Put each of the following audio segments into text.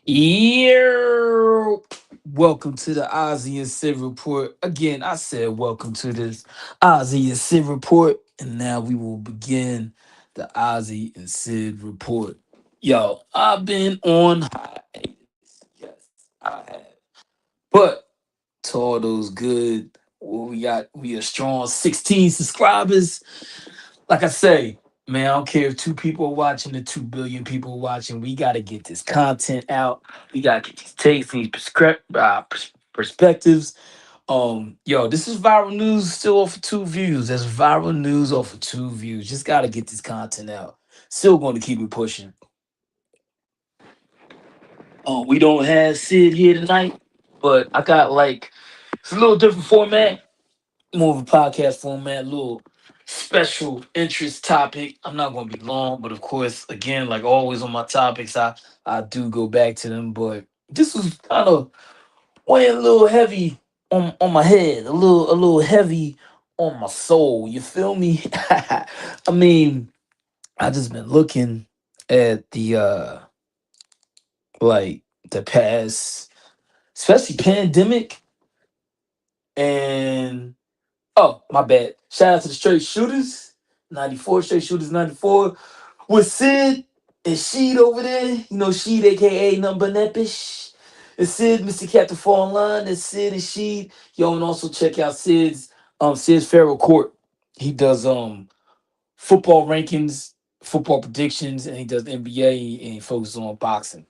Yeah, welcome to the Ozzy and Sid report. Again, I said welcome to this Ozzy and Sid report, and now we will begin the Ozzy and Sid report. Yo, I've been on hiatus. Yes, I have. But to all those good, we a strong 16 subscribers. Like I say, man, I don't care if two people are watching or 2 billion people are watching. We got to get this content out. We got to get these takes, these perspectives. Yo, this is viral news still off for 2 views. That's viral news off for 2 views. Just got to get this content out. Still going to keep it pushing. We don't have Sid here tonight, but I got like it's a little different format, more of a podcast format, a little special interest topic. I'm not going to be long, but of course, again, like always on my topics, I do go back to them. But this was kind of weighing a little heavy on my head, a little heavy on my soul. You feel me? I mean, I just been looking at the like the past, especially pandemic and oh, my bad. Shout out to the straight shooters. 94, straight shooters 94. With Sid and Sheed over there. You know, Sheed, aka Number Nepish. And Sid, Mr. Captain Fall Line. And Sid and Sheed. Yo, and also check out Sid's Feral Court. He does football rankings, football predictions, and he does NBA and he focuses on boxing.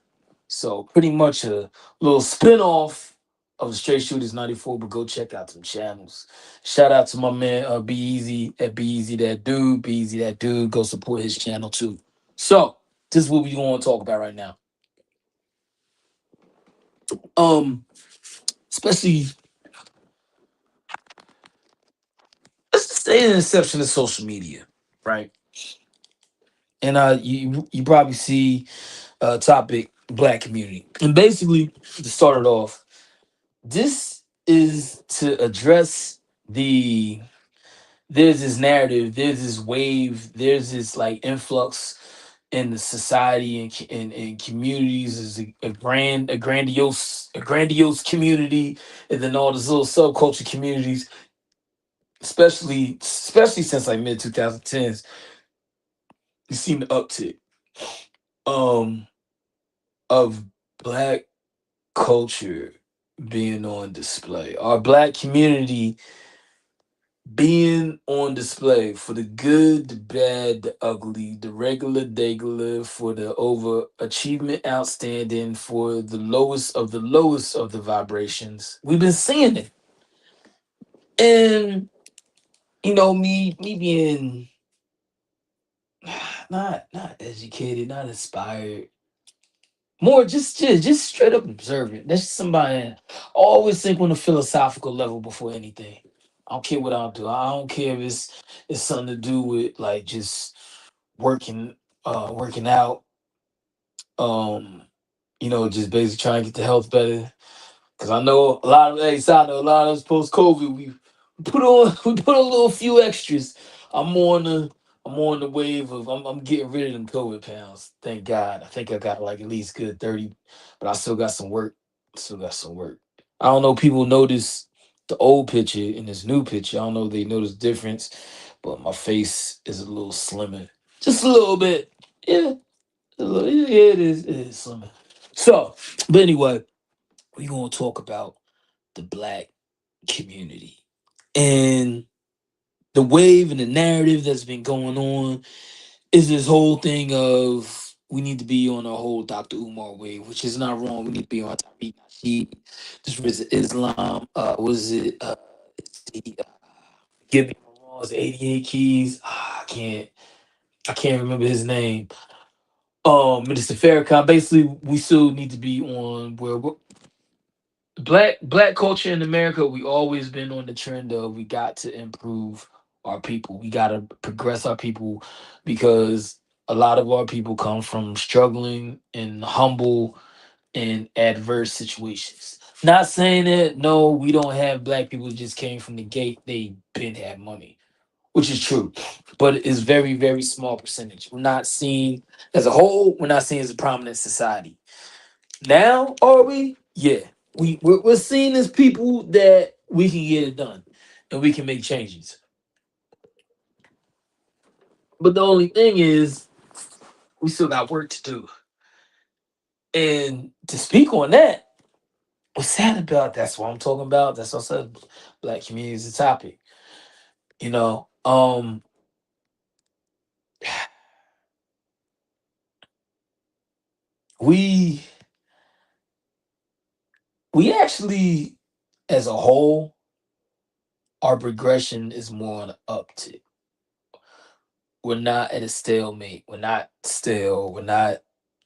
So pretty much a little spin-off of the Straight Shooters 94, but go check out some channels. Shout out to my man Be Easy at Be Easy That Dude. Be Easy That Dude. Go support his channel too. So this is what we want to talk about right now. Um, especially let's just say the inception of social media, right? And you probably see topic black community. And basically to start it off, this is to address the there's this narrative, there's this wave, there's this like influx in the society and communities is a grandiose community, and then all these little subculture communities, especially since like mid 2010s, you seen the uptick um of black culture being on display. Our black community being on display for the good, the bad, the ugly, the regular, degular, for the overachievement, outstanding, for the lowest of the vibrations. We've been seeing it, and me being not educated, not inspired, more just straight up observant. That's just somebody. I always think on a philosophical level before anything. I don't care what I'll do. I don't care if it's something to do with like just working working out, um, just basically trying to get the health better. Cause I know a lot of I know a lot of us post COVID we put on we put a little few extras. I'm on the I'm on the wave of I'm getting rid of them COVID pounds. Thank God. I think I got like at least good 30, but I still got some work. Still got some work. I don't know people notice the old picture and this new picture. I don't know if they notice difference, but my face is a little slimmer. Just a little bit. Yeah. Yeah, it is slimmer. So, but anyway, we're gonna talk about the black community and the wave and the narrative that's been going on is this whole thing of we need to be on a whole Dr. Umar wave, which is not wrong. We need to be on Tariq Nasheed, this was Islam. Was it Give Me the Laws, 88 Keys? I can't remember his name. Minister Farrakhan. Basically, we still need to be on where black culture in America, we always been on the trend of we got to improve our people. We got to progress our people because a lot of our people come from struggling and humble and adverse situations. Not saying that no, we don't have black people who just came from the gate. They been had money, which is true, but it's very small percentage. We're not seen as a whole. We're not seen as a prominent society. Now, are we? Yeah. We're seen as people that we can get it done and we can make changes. But the only thing is, we still got work to do. And to speak on that, what's sad about that's what I'm talking about. That's what I said black community is a topic. You know, we we actually as a whole, our progression is more on the uptick. We're not at a stalemate. We're not stale. We're not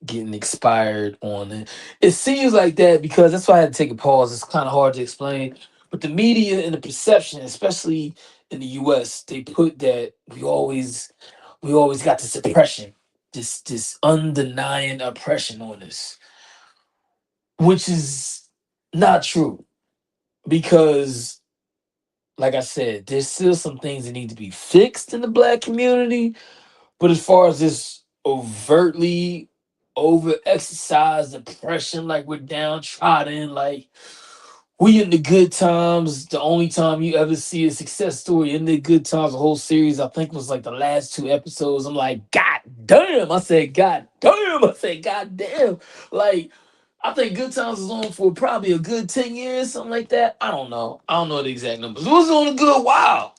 getting expired on it. It seems like that because that's why I had to take a pause. It's kind of hard to explain. But the media and the perception, especially in the US, they put that we always got this oppression, this undenying oppression on us, which is not true. Because like I said, there's still some things that need to be fixed in the black community. But as far as this overtly over exercise depression, like we're downtrodden, like we in the good times, the only time you ever see a success story in the good times, the whole series, I think was like the last two episodes. I'm like, God damn. I said, God damn. I said, God damn. Like, I think Good Times was on for probably a good 10 years, something like that. I don't know. I don't know the exact numbers. It was on a good while.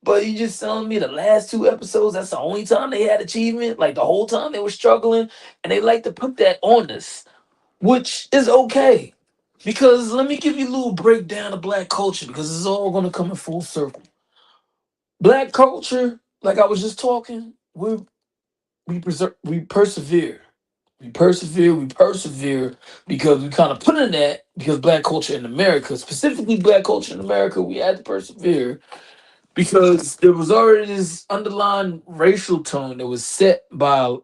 But you just telling me the last two episodes, that's the only time they had achievement? Like the whole time they were struggling, and they like to put that on us, which is okay. Because let me give you a little breakdown of black culture, because it's all gonna come in full circle. Black culture, like I was just talking, we persevere. We persevere because we kind of put in that because black culture in America, specifically black culture in America, we had to persevere because there was already this underlying racial tone that was set by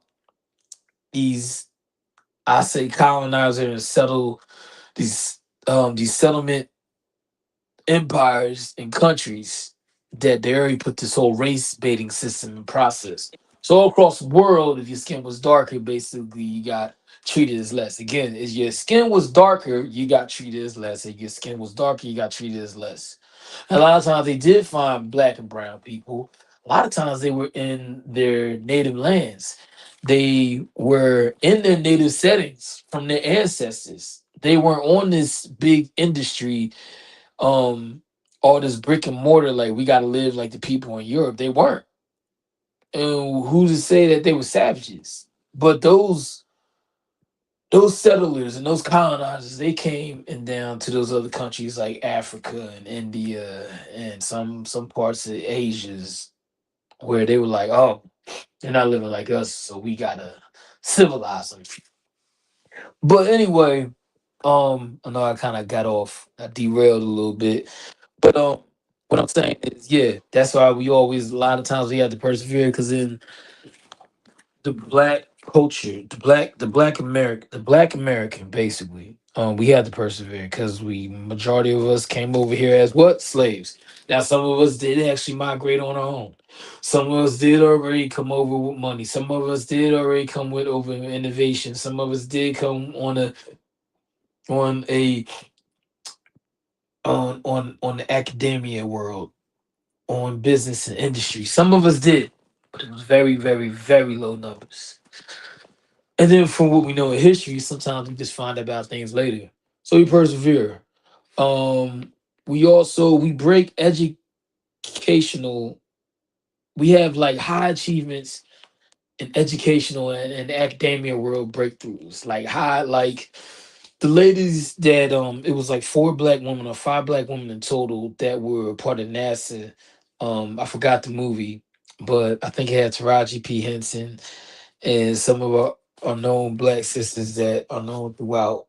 these, I say, colonizers and settle these settlement empires and countries that they already put this whole race baiting system in process. So all across the world, if your skin was darker, basically you got treated as less. Again, if your skin was darker, you got treated as less. If your skin was darker, you got treated as less. A lot of times they did find black and brown people. A lot of times they were in their native lands. They were in their native settings from their ancestors. They weren't on this big industry, um, all this brick and mortar, like we gotta live like the people in Europe. They weren't. And who's to say that they were savages? But those settlers and those colonizers, they came and down to those other countries like Africa and India and some parts of Asia's where they were like, oh, they're not living like us, so we gotta civilize them. But anyway, I know I kind of got off, I derailed a little bit, but what I'm saying is, yeah, that's why we always a lot of times we have to persevere because in the black culture, the black American, basically. We had to persevere because we majority of us came over here as what slaves. Now some of us did actually migrate on our own. Some of us did already come over with money. Some of us did already come with over innovation. Some of us did come on a on the academia world, on business and industry. Some of us did, but it was very, very, very low numbers. And then from what we know in history, sometimes we just find out about things later. So we persevere. Um, we break educational. We have like high achievements in educational and academia world breakthroughs. Like high, like the ladies that it was like four black women or five black women in total that were part of NASA. I forgot the movie, but I think it had Taraji P. Henson and some of our known black sisters that are known throughout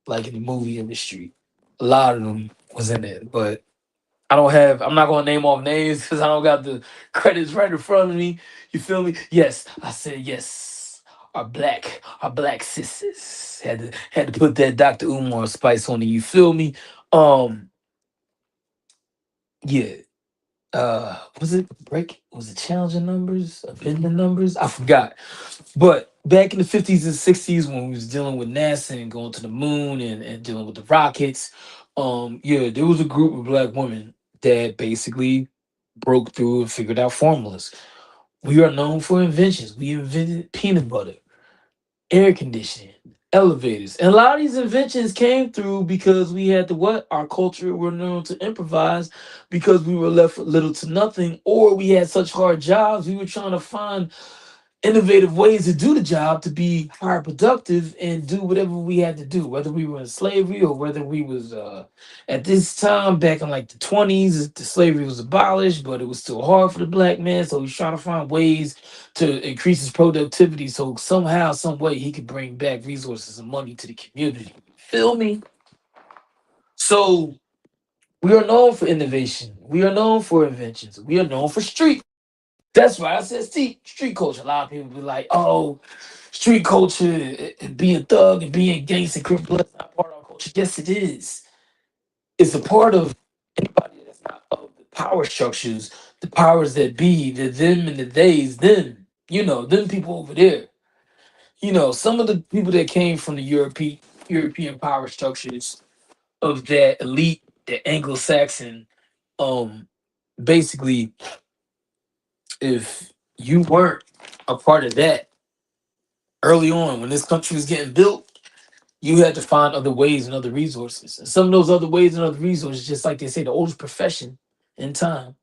like in the movie industry. A lot of them was in it, but I'm not gonna name off names because I don't got the credits right in front of me. You feel me? Yes, I said yes. Our black sisters had to put that Dr. Umar spice on it. You feel me? Um, yeah. Was it challenging numbers, offending numbers? I forgot. But back in the 50s and 60s when we was dealing with NASA and going to the moon and dealing with the rockets, yeah, there was a group of black women that basically broke through and figured out formulas. We are known for inventions. We invented peanut butter, air conditioning, elevators. And a lot of these inventions came through because we had to what? Our culture were known to improvise because we were left with little to nothing, or we had such hard jobs. We were trying to find innovative ways to do the job to be higher productive and do whatever we had to do, whether we were in slavery or whether we was at this time back in like the 20s, the slavery was abolished, but it was still hard for the black man. So he's trying to find ways to increase his productivity so somehow, some way he could bring back resources and money to the community. Feel me? So we are known for innovation. We are known for inventions. We are known for street. That's right. I said street culture. A lot of people be like, "Oh, street culture and being thug and being gangster criminal that's not part of our culture." Yes, it is. It's a part of anybody that's not of the power structures, the powers that be, the them and the theys, them. You know, them people over there. You know, some of the people that came from the European power structures of that elite, the Anglo-Saxon, um, basically, if you weren't a part of that early on when this country was getting built, you had to find other ways and other resources. And some of those other ways and other resources, just like they say, the oldest profession in time.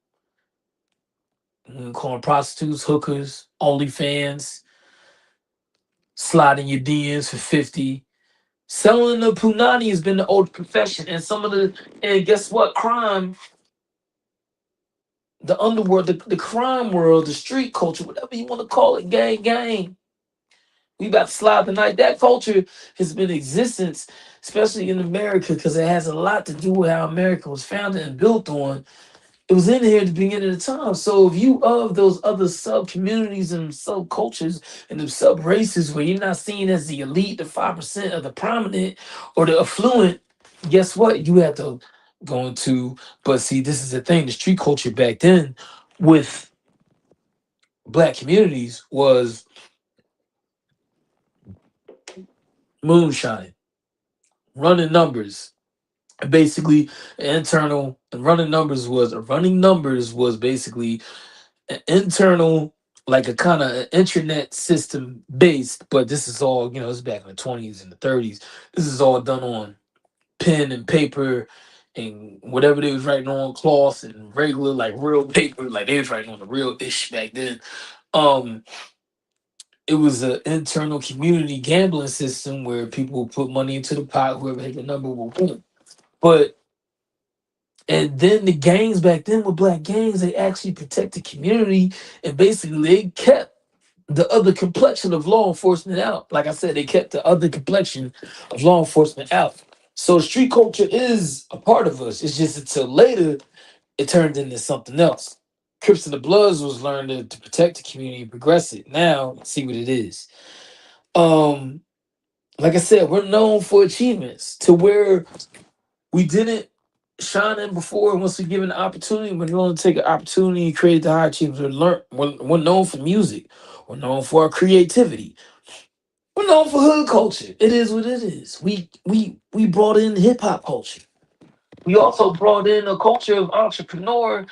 We call them prostitutes, hookers, OnlyFans, sliding your DMs for 50. Selling the punani has been the old profession. And some of the, and guess what? Crime, the underworld, the crime world, the street culture, whatever you want to call it, gang. We about to slide tonight. That culture has been in existence, especially in America, because it has a lot to do with how America was founded and built on. It was in here at the beginning of the time. So if you of those other sub communities and sub cultures and the sub races where you're not seen as the elite, the 5% of the prominent or the affluent, guess what? You have to go into. But see, this is the thing: the street culture back then with black communities was moonshine, running numbers, basically internal. And running numbers was basically an internal, like a kind of internet system based, but this is all, you know, it's back in the 20s and the 30s. This is all done on pen and paper and whatever they was writing on cloth and regular like real paper, like they was writing on the real ish back then. um it was an internal community gambling system where people would put money into the pot, whoever hit the number will win. But and then the gangs back then were black gangs. They actually protect the community, and basically they kept the other complexion of law enforcement out. Like I said, they kept the other complexion of law enforcement out. So street culture is a part of us. It's just until later it turned into something else. Crips and the Bloods was learned to protect the community and progress it. Now see what it is. Um, like I said, we're known for achievements to where we didn't shine in before. Once we given the opportunity, we're going to take an opportunity and create the high achievements. We're known for music. We're known for our creativity. We're known for hood culture. It is what it is. We brought in hip hop culture. We also brought in a culture of entrepreneur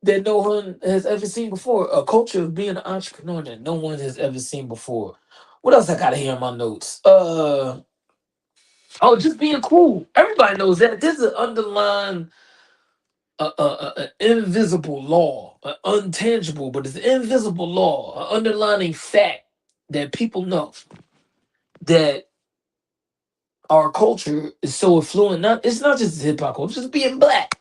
that no one has ever seen before. A culture of being an entrepreneur that no one has ever seen before. What else I got here in my notes? Oh, just being cool. Everybody knows that. There's an underlying an invisible law, an untangible, but it's an invisible law, an underlying fact that people know that our culture is so affluent. Not it's not just hip hop culture, it's just being black.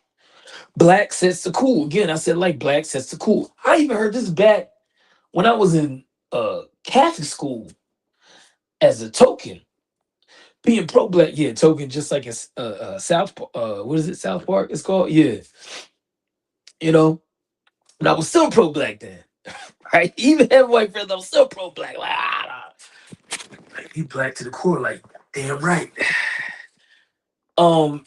Black sets the cool. Again, I said like black sets the cool. I even heard this back when I was in Catholic school as a token. Being pro black, yeah, token just like it's what is it, South Park? It's called, yeah, you know. And I was still pro black then, right? Even had white friends, I was still pro black. Like, like he black to the core, like damn right. Um,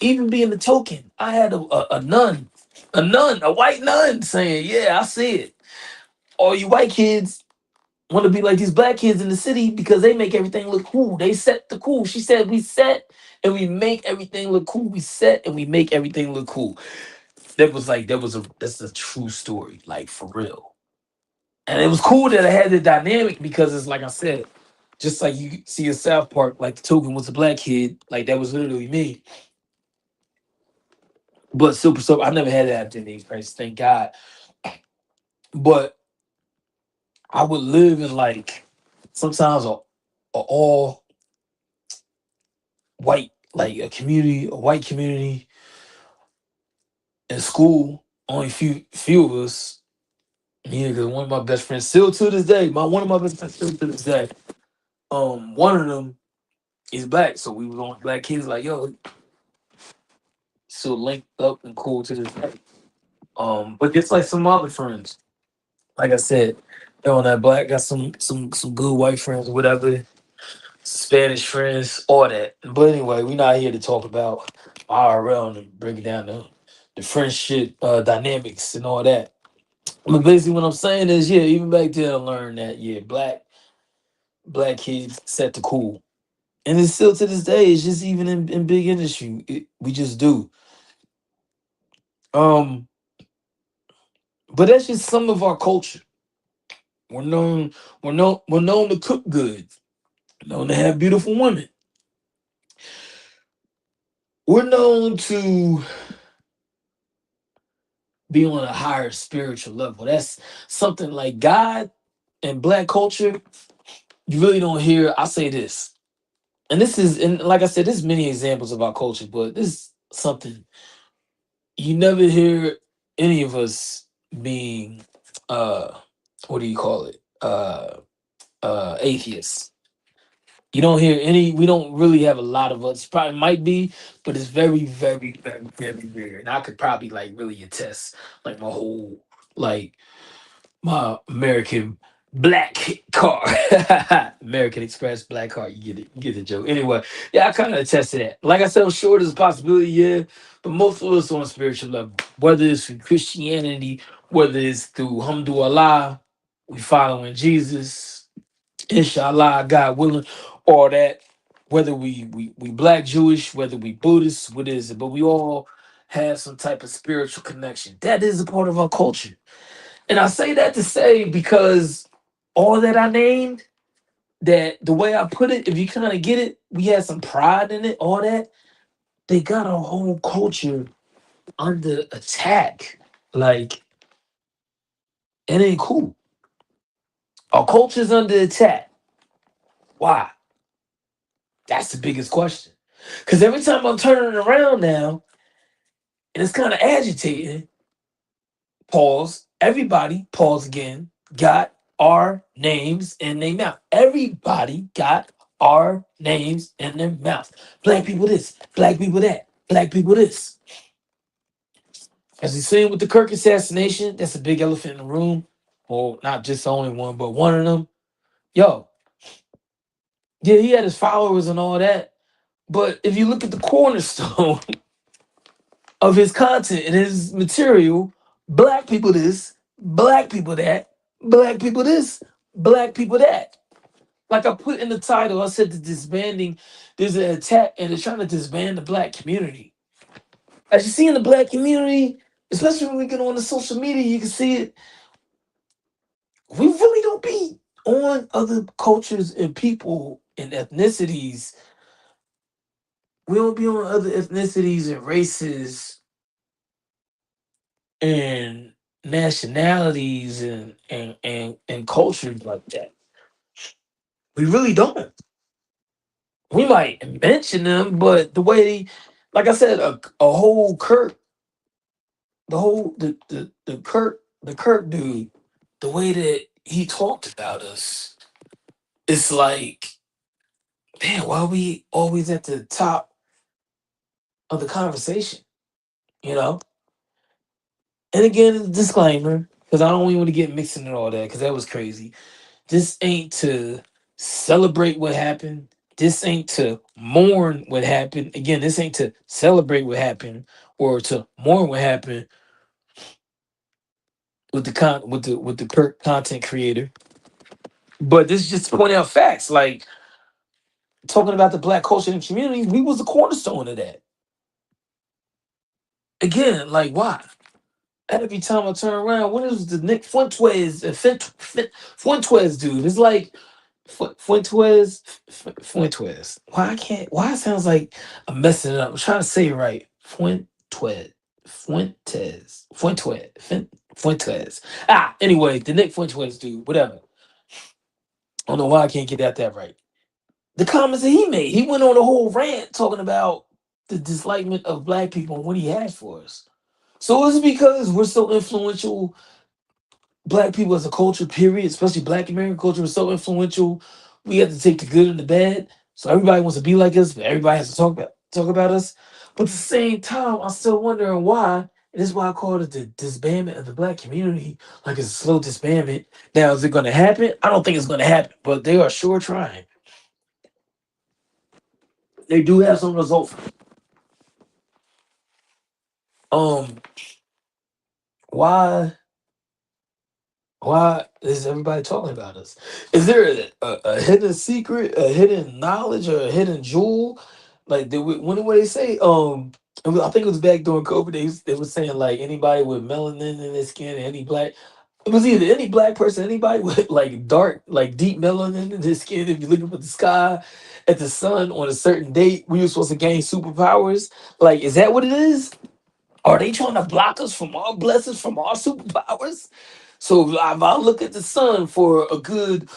even being the token, I had a nun, a white nun saying, "Yeah, I see it. All you white kids, want to be like these black kids in the city because they make everything look cool. They set the cool. She said we set and we make everything look cool. We set and we make everything look cool. That's a true story, like for real. And it was cool that I had the dynamic because it's like I said, just like you see in South Park, like the token was a black kid, like that was literally me. But super so I never had that identity crisis, thank God. But I would live in like sometimes a all white, like a white community in school. Only few of us. Yeah, because one of my best friends still to this day, my one of my best friends still to this day. One of them is black, so we was on black kids like yo, still linked up and cool to this day. But just like some other friends, like I said, they're on that black got some good white friends, whatever, Spanish friends, all that. But anyway, we're not here to talk about IRL and breaking down the friendship dynamics and all that. But basically, what I'm saying is, yeah, even back then, I learned that yeah, black kids set the cool, and it's still to this day. It's just even in big industry, we just do. Um, but that's just some of our culture. We're known, we're known to cook good, known to have beautiful women. We're known to be on a higher spiritual level. That's something like God and black culture. You really don't hear. I say this, and this is, and like I said, there's many examples of our culture, but this is something you never hear any of us being, uh, what do you call it? Atheists. You don't hear any. We don't really have a lot of us. Probably might be, but it's very, very, very, very rare. And I could probably like really attest, like my whole like my American black car, American Express black car. You get the joke. Anyway, yeah, I kind of attest to that. Like I said, I'm sure there's a possibility, yeah, but most of us on a spiritual level, whether it's through Christianity, whether it's through Hamdulillah, we following Jesus, inshallah, God willing, all that. Whether we black Jewish, whether we Buddhist, what is it? But we all have some type of spiritual connection. That is a part of our culture. And I say that to say because all that I named, that the way I put it, if you kind of get it, we had some pride in it, all that. They got our whole culture under attack. Like, it ain't cool. Our culture's under attack. Why? That's the biggest question. Because every time I'm turning it around now, and it's kind of agitating, pause, everybody, pause again, got our names in their mouth. Everybody got our names in their mouth. Black people this, black people that, black people this. As we seen with the Kirk assassination, that's a big elephant in the room. Well, not just the only one, but one of them. Yo, yeah, he had his followers and all that. But if you look at the cornerstone of his content and his material, black people this, black people that, black people this, black people that. Like I put in the title, I said the disbanding, there's an attack and they're trying to disband the black community. As you see in the black community, especially when we get on the social media, you can see it. We really don't be on other cultures and people and ethnicities. We don't be on other ethnicities and races and nationalities and cultures like that. We really don't. We might mention them, but the way, like I said, a whole Kirk, the whole the Kirk dude, the way that he talked about us, it's like, man, why are we always at the top of the conversation? You know. And again, disclaimer, because I don't even want to get mixed into all that, because that was crazy. This ain't to celebrate what happened. This ain't to mourn what happened. Again, this ain't to celebrate what happened or to mourn what happened with the content creator. But this is just to point out facts. Like talking about the black culture and community, we was the cornerstone of that. Again, like why? Every time I turn around, when is the Nick Fuentes and Fuentes dude? It's like Fuentes. Why I can't? Why it sounds like I'm messing it up? I'm trying to say it right. Fuentes. Anyway, the Nick Fuentes dude. Whatever. I don't know why I can't get that right. The comments that he made, he went on a whole rant talking about the dislikement of black people and what he had for us. So it's because we're so influential. Black people as a culture, period, especially Black American culture, is so influential. We have to take the good and the bad. So everybody wants to be like us, but everybody has to talk about us. But at the same time, I'm still wondering why. And this is why I call it the disbandment of the Black community. Like it's a slow disbandment. Now, is it going to happen? I don't think it's going to happen, but they are sure trying. They do have some results. Um, why? Why is everybody talking about us? Is there a hidden secret, a hidden knowledge, or a hidden jewel? Like when what they say? I think it was back during COVID. They were saying like anybody with melanin in their skin, any black. It was either any black person, anybody with like dark, like deep melanin in their skin. If you look up at the sky, at the sun on a certain date, we were supposed to gain superpowers. Like, is that what it is? Are they trying to block us from our blessings, from our superpowers? So if I look at the sun for a good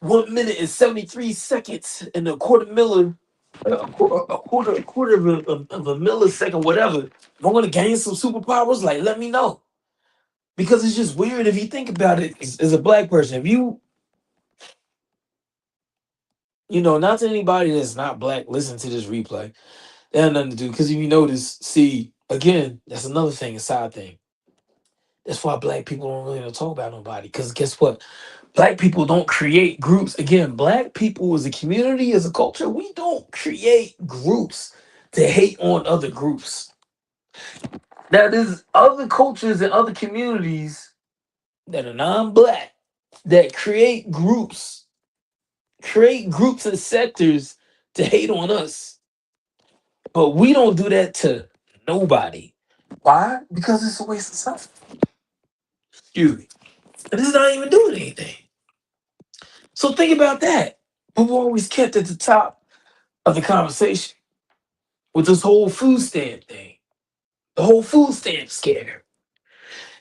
1 minute and 73 seconds and a quarter of a millisecond, whatever, if I'm gonna gain some superpowers, like let me know. Because it's just weird if you think about it as a black person. If not to anybody that's not black, listen to this replay. That had nothing to do. Because if you notice, see, again, that's another thing, a side thing. That's why black people don't really talk about nobody. Because guess what? Black people don't create groups. Again, black people as a community, as a culture, we don't create groups to hate on other groups. Now, there's other cultures and other communities that are non-black that create groups and sectors to hate on us. But we don't do that to nobody. Why? Because it's a waste of time. Excuse me. And this is not even doing anything. So think about that. We've always kept at the top of the conversation with this whole food stamp thing, the whole food stamp scare.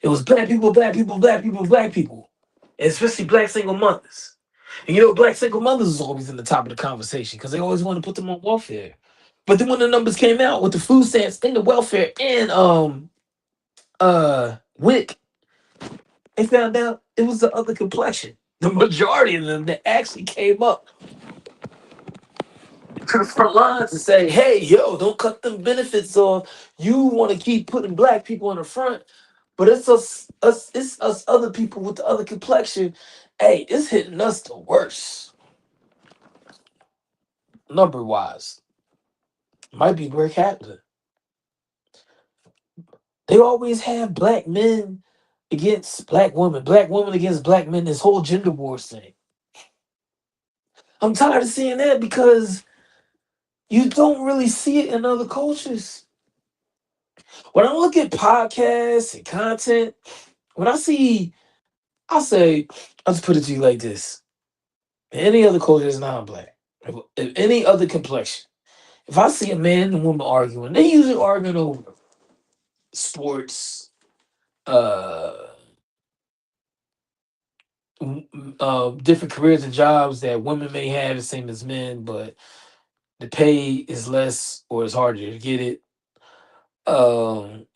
It was black people, black people, black people, black people, and especially black single mothers. And black single mothers is always in the top of the conversation because they always want to put them on welfare. But then when the numbers came out with the food stamps and the welfare and WIC, they found out it was the other complexion. The majority of them that actually came up to the front lines and say, hey, yo, don't cut them benefits off. You want to keep putting black people in the front, but it's us other people with the other complexion. Hey, it's hitting us the worst. Number wise. Might be where happening. They always have black men against black women against black men, this whole gender wars thing. I'm tired of seeing that because you don't really see it in other cultures. When I look at podcasts and content, when I'll say, I'll just put it to you like this. Any other culture is non-black. If any other complexion. If I see a man and woman arguing, they usually arguing over sports, uh, different careers and jobs that women may have the same as men, but the pay is less or it's harder to get it.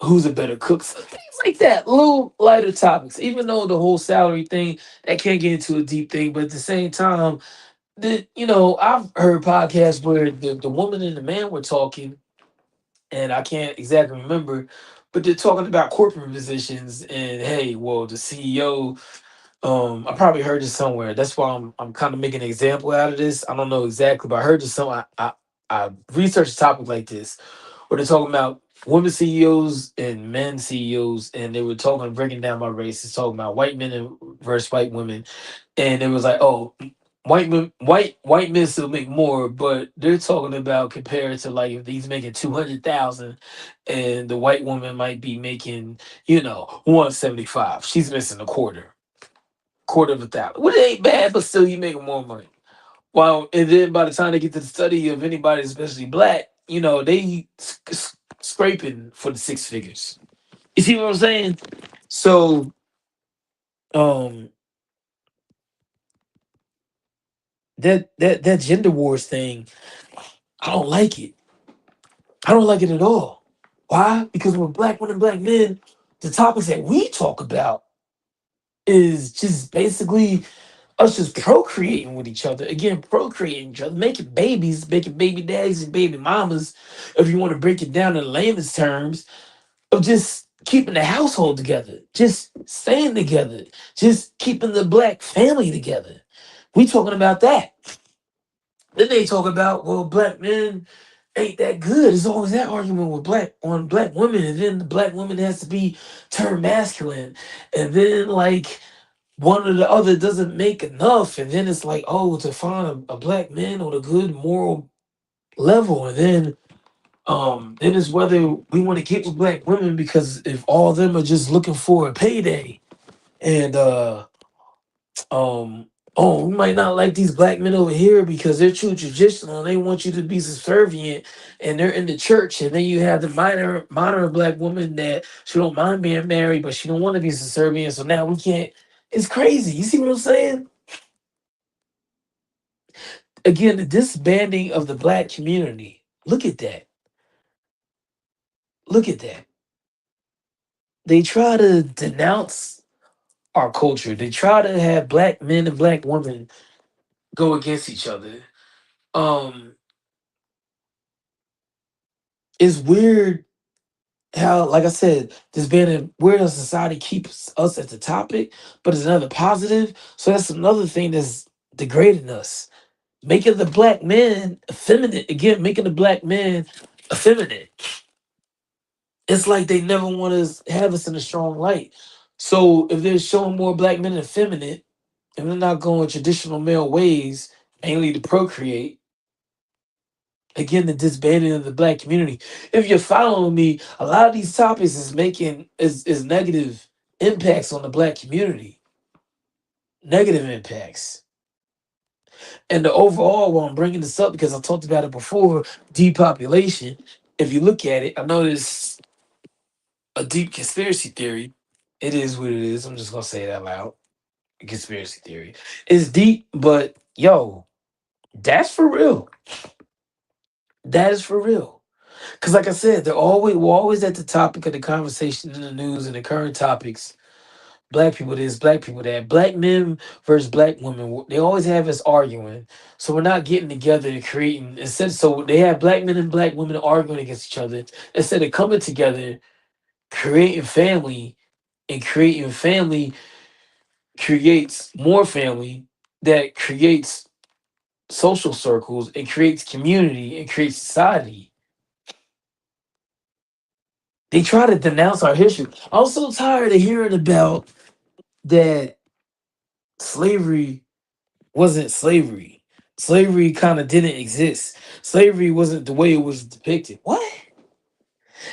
Who's a better cook? So things like that, little lighter topics. Even though the whole salary thing that can't get into a deep thing, but at the same time, I've heard podcasts where the woman and the man were talking, and I can't exactly remember, but they're talking about corporate positions and hey, well, the CEO. I probably heard this somewhere. That's why I'm kind of making an example out of this. I don't know exactly, but I heard this somewhere. I researched a topic like this where they're talking about women CEOs and men CEOs, and they were talking, breaking down my races, talking about white men and versus white women, and it was like, oh, white men still make more, but they're talking about compared to like if he's making 200,000, and the white woman might be making 175. She's missing a quarter of a thousand. Well, it ain't bad, but still you making more money. Well, and then by the time they get to the study of anybody, especially black, they scraping for the six figures. You see what I'm saying? So, um, that gender wars thing, I don't like it. I don't like it at all. Why? Because when black women, black men, the topics that we talk about is just basically us just procreating with each other. Again, procreating each other, making babies, making baby daddies and baby mamas, if you want to break it down in layman's terms, of just keeping the household together, just staying together, just keeping the black family together. We talking about that. Then they talk about, well, black men ain't that good. There's always that argument with black women, and then the black woman has to be turned masculine, and then like one or the other doesn't make enough, and then it's like, oh, to find a black man on a good moral level, and then it's whether we want to get with black women, because if all of them are just looking for a payday, and um oh, we might not like these black men over here because they're too traditional and they want you to be subservient, and they're in the church, and then you have the minor black woman that she don't mind being married but she don't want to be subservient, so now we can't. It's crazy. You see what I'm saying? Again, the disbanding of the black community. Look at that. Look at that. They try to denounce our culture. They try to have black men and black women go against each other. Um, it's weird how, like I said, this being a weird how society keeps us at the topic, but it's another positive. So that's another thing that's degrading us, making the black man effeminate again, making the black man effeminate. It's like they never want to have us in a strong light. So if they're showing more black men effeminate, and they're not going traditional male ways, mainly to procreate, again, the disbanding of the black community. If you're following me, a lot of these topics is making is negative impacts on the black community, negative impacts. And the overall, well, I'm bringing this up because I talked about it before, depopulation. If you look at it, I know there's a deep conspiracy theory. It is what it is. I'm just gonna say it out loud. Conspiracy theory. It's deep, but yo, that's for real. That is for real. Because, like I said, we're always at the topic of the conversation in the news and the current topics. Black people this, black people that, black men versus black women. They always have us arguing. So we're not getting together and creating. Instead, so they have black men and black women arguing against each other instead of coming together, creating family, and creating family creates more family that creates social circles, it creates community, it creates society. They try to denounce our history. I'm so tired of hearing about that slavery wasn't slavery. Slavery kind of didn't exist. Slavery wasn't the way it was depicted. What?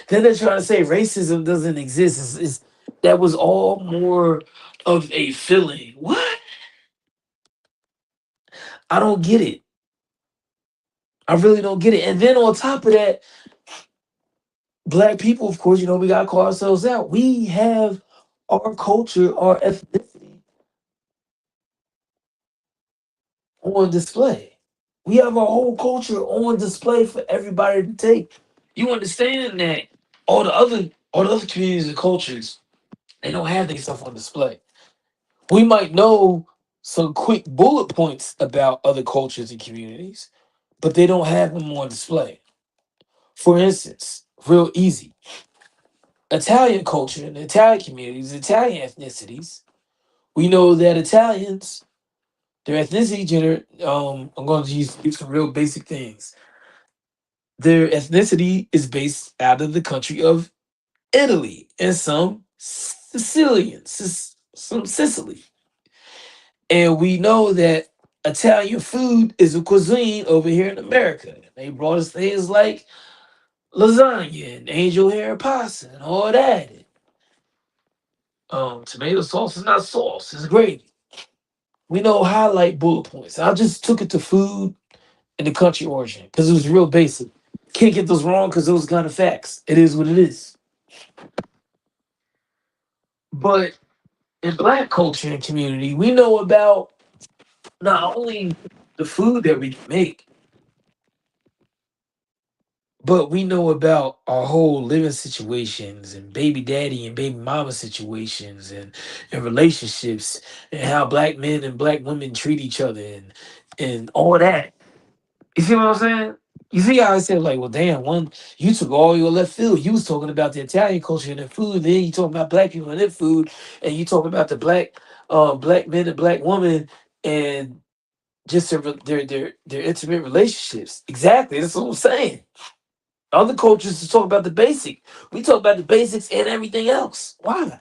Then they're trying to say racism doesn't exist. That was all more of a feeling. What? I don't get it. I really don't get it. And then on top of that, black people, of course, we gotta call ourselves out. We have our culture, our ethnicity on display. We have our whole culture on display for everybody to take. You understand that all the other communities and cultures, they don't have their stuff on display. We might know some quick bullet points about other cultures and communities, but they don't have them on display. For instance, real easy. Italian culture and Italian communities, Italian ethnicities. We know that Italians, their ethnicity, I'm going to use some real basic things. Their ethnicity is based out of the country of Italy and some Sicilians, some Sicily. And we know that Italian food is a cuisine over here in America. They brought us things like lasagna and angel hair pasta and all that. Tomato sauce is not sauce, it's gravy. We know highlight bullet points. I just took it to food and the country origin because it was real basic. Can't get those wrong because those kind of facts. It is what it is. But in black culture and community, we know about not only the food that we can make, but we know about our whole living situations and baby daddy and baby mama situations and relationships and how black men and black women treat each other and all that. You see what I'm saying? You see how I said like, well, damn, one you took all your left field. You was talking about the Italian culture and their food, then you talking about black people and their food, and you talking about the black men and black women and just their intimate relationships. Exactly, that's what I'm saying. Other cultures just talk about the basic. We talk about the basics and everything else. Why?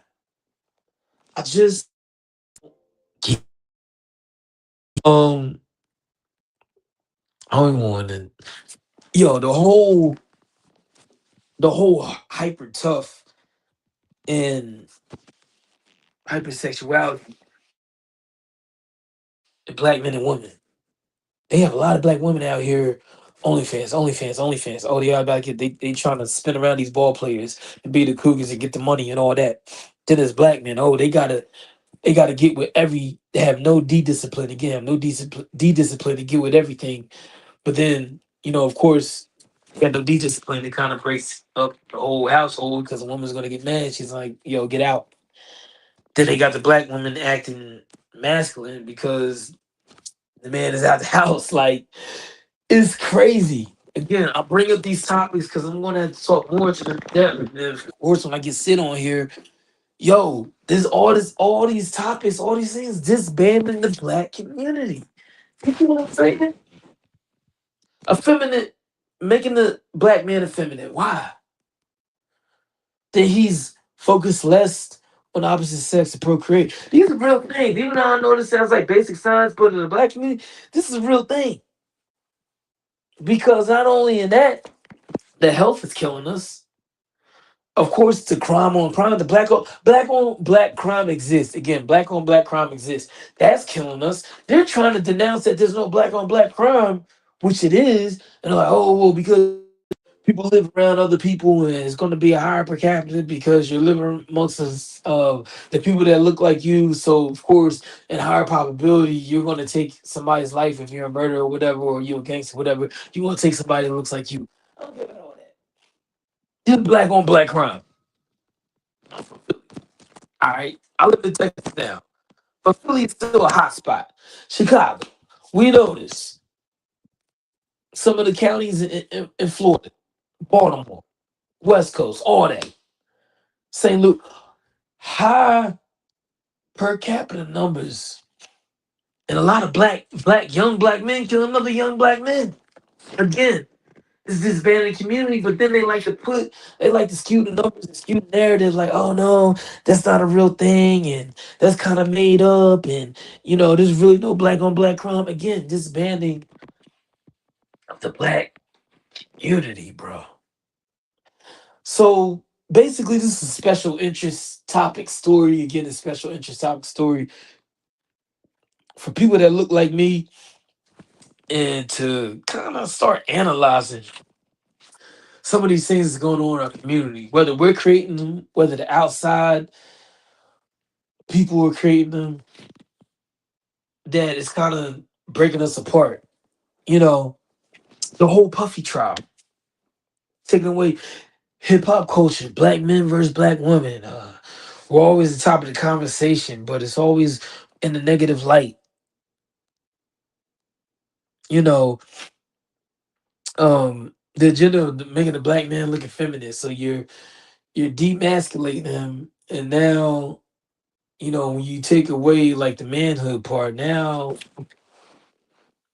I just um I don't want to yo the whole hyper tough and hypersexuality in black men and women. They have a lot of black women out here. OnlyFans, OnlyFans, OnlyFans. Oh, they all about to get they trying to spin around these ball players and be the Cougars and get the money and all that. Then there's black men. Oh, they gotta get with every. They have no D discipline again. No D discipline to get with everything. But then of course, you got no D discipline. It kind of breaks up the whole household because a woman's gonna get mad. She's like, "Yo, get out." Then they got the black woman acting masculine because the man is out the house. Like it's crazy. Again, I bring up these topics because I'm gonna have to talk more to the depth. And of course, when I get sit on here, yo, all these topics, all these things disbanding the black community. You know what I'm saying? Effeminate, making the black man effeminate. Why? That he's focused less on the opposite sex to procreate. These are real things. Even though I know this sounds like basic science, but in the black community, this is a real thing. Because not only in that, the health is killing us. Of course, the crime on crime, the black crime exists. Again, black on black crime exists. That's killing us. They're trying to denounce that there's no black on black crime, which it is, and they're like, oh, well, because people live around other people, and it's going to be a higher per capita because you're living amongst us, the people that look like you. So, of course, in higher probability, you're going to take somebody's life if you're a murderer or whatever, or you're a gangster, whatever. You want to take somebody that looks like you. I don't care about all that. Just black on black crime. All right. I live in Texas now, but Philly is still a hot spot. Chicago, we know this. Some of the counties in Florida, Baltimore, West Coast, all that. St. Louis, high per capita numbers, and a lot of young black men killing other young black men. Again, it's this disbanded community, but then they like to skew the numbers and skew the narrative, like, oh no, that's not a real thing, and that's kind of made up, and there's really no black on black crime. Again, disbanding of the black unity, bro. So basically, this is a special interest topic story. Again, a special interest topic story for people that look like me and to kind of start analyzing some of these things that's going on in our community, whether we're creating them, whether the outside people are creating them, that is kind of breaking us apart. You know, the whole Puffy trial, taking away hip hop culture, black men versus black women. We're always the top of the conversation, but it's always in the negative light. You know, the agenda of making the black man look effeminate. So you're demasculating him, and now when you take away like the manhood part, now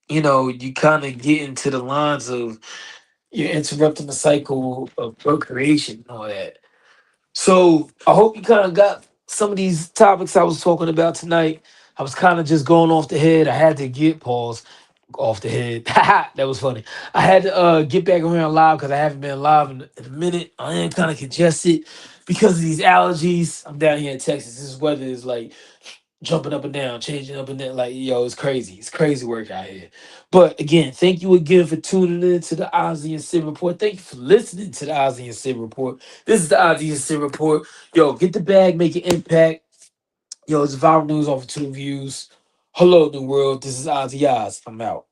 you kind of get into the lines of you're interrupting the cycle of procreation and all that. So I hope you kind of got some of these topics I was talking about tonight. I was kind of just going off the head. I had to get pause off the head. That was funny. I had to get back around live because I haven't been live in a minute. I am kind of congested because of these allergies. I'm down here in Texas. This weather is like jumping up and down, changing up and down. Like, yo, it's crazy. It's crazy work out here. But again, thank you again for tuning in to the Ozzy and Sid Report. Thank you for listening to the Ozzy and Sid Report. This is the Ozzy and Sid Report. Yo, get the bag, make an impact. Yo, it's viral news off of 2 views. Hello, New World. This is Ozzy Oz. I'm out.